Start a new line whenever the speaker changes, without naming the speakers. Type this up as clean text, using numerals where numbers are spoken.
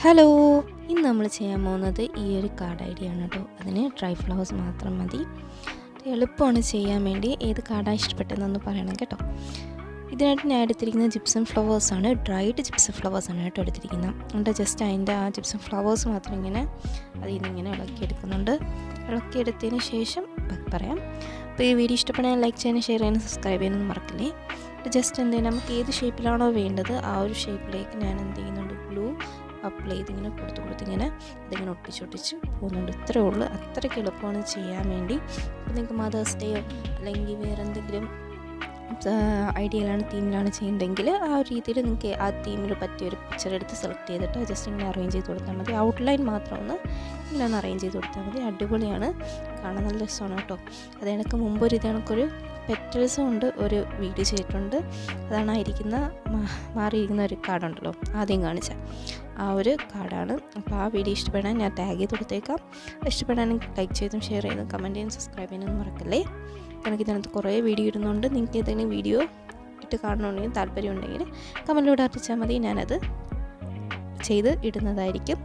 Hello, ഇന്ന് നമ്മൾ ചെയ്യാൻ പോകുന്നത് ഈ ഒരു കാർഡ് ഐഡിയ ആണ് കേട്ടോ. അതിന് ഡ്രൈ ഫ്ലവേഴ്സ് മാത്രം മതി. എളുപ്പമാണ് ചെയ്യാൻ വേണ്ടി. ഏത് കാർഡാണ് ഇഷ്ടപ്പെട്ടതെന്നൊന്ന് പറയണം കേട്ടോ. ഇതിനായിട്ട് ഞാൻ എടുത്തിരിക്കുന്നത് ജിപ്സം ഫ്ലവേഴ്സാണ്. ഡ്രൈഡ് ജിപ്സം ഫ്ലവേഴ്സാണ് കേട്ടോ എടുത്തിരിക്കുന്നത്. എന്നിട്ട് ജസ്റ്റ് അതിൻ്റെ ആ ജിപ്സം ഫ്ലവേഴ്സ് മാത്രം ഇങ്ങനെ അതിൽ നിന്ന് ഇങ്ങനെ ഇളക്കിയെടുക്കുന്നുണ്ട്. ഇളക്കിയെടുത്തതിന് ശേഷം പറയാം. അപ്പോൾ ഈ വീഡിയോ ഇഷ്ടപ്പെടാൻ ലൈക്ക് ചെയ്യാനും ഷെയർ ചെയ്യാനും സബ്സ്ക്രൈബ് ചെയ്യാനൊന്നും മറക്കില്ലേ. ജസ്റ്റ് എന്ത് ചെയ്യും, നമുക്ക് ഏത് ഷേപ്പിലാണോ വേണ്ടത് ആ ഒരു ഷേപ്പിലേക്ക് ഞാൻ എന്ത് ചെയ്യുന്നുണ്ട്, ഗ്ലൂ അപ്ലൈ ചെയ്തിങ്ങനെ കൊടുത്തിങ്ങനെ അതിങ്ങനെ ഒട്ടിച്ചൊട്ടിച്ച് പോകുന്നുണ്ട്. ഇത്രയേ ഉള്ളൂ. അത്രയ്ക്ക് എളുപ്പമാണ് ചെയ്യാൻ വേണ്ടി. നിങ്ങൾക്ക് മദേഴ്സ് ഡേയോ അല്ലെങ്കിൽ വേറെ എന്തെങ്കിലും ഐഡിയയിലാണ് തീമിലാണ് ചെയ്യുന്നതെങ്കിൽ ആ ഒരു രീതിയിൽ നിങ്ങൾക്ക് ആ തീമിൽ പറ്റിയ ഒരു പിക്ചർ എടുത്ത് സെലക്ട് ചെയ്തിട്ട് ജസ്റ്റ് ഇങ്ങനെ അറേഞ്ച് ചെയ്ത് കൊടുത്താൽ മതി. ഔട്ട്ലൈൻ മാത്രം ഇങ്ങനെ ഒന്ന് അറേഞ്ച് ചെയ്ത് കൊടുത്താൽ മതി. അടിപൊളിയാണ്, കാണാൻ നല്ല രസമാണ് കേട്ടോ. അത് എനിക്ക് മുമ്പൊരു കണക്കൊരു പെറ്റൽസും കൊണ്ട് ഒരു വീഡിയോ ചെയ്തിട്ടുണ്ട്. അതാണ് മാറിയിരിക്കുന്ന ഒരു കാർഡുണ്ടല്ലോ, ആദ്യം കാണിച്ച ആ ഒരു കാർഡാണ്. അപ്പോൾ ആ വീഡിയോ ഇഷ്ടപ്പെടാൻ ഞാൻ ടാഗ് ചെയ്ത് കൊടുത്തേക്കാം. ഇഷ്ടപ്പെടാനും ലൈക്ക് ചെയ്തും ഷെയർ ചെയ്തും കമൻറ്റ് ചെയ്യാനും സബ്സ്ക്രൈബ് ചെയ്യാനൊന്നും മറക്കല്ലേ. എനിക്ക് ഇതിനകത്ത് കുറേ വീഡിയോ ഇടുന്നുണ്ട്. നിങ്ങൾക്ക് ഏതെങ്കിലും വീഡിയോ ഇട്ട് കാണണമെങ്കിൽ താല്പര്യം ഉണ്ടെങ്കിൽ കമൻറ്റിലൂടെ അറിയിച്ചാൽ മതി, ഞാനത് ചെയ്ത് ഇടുന്നതായിരിക്കും.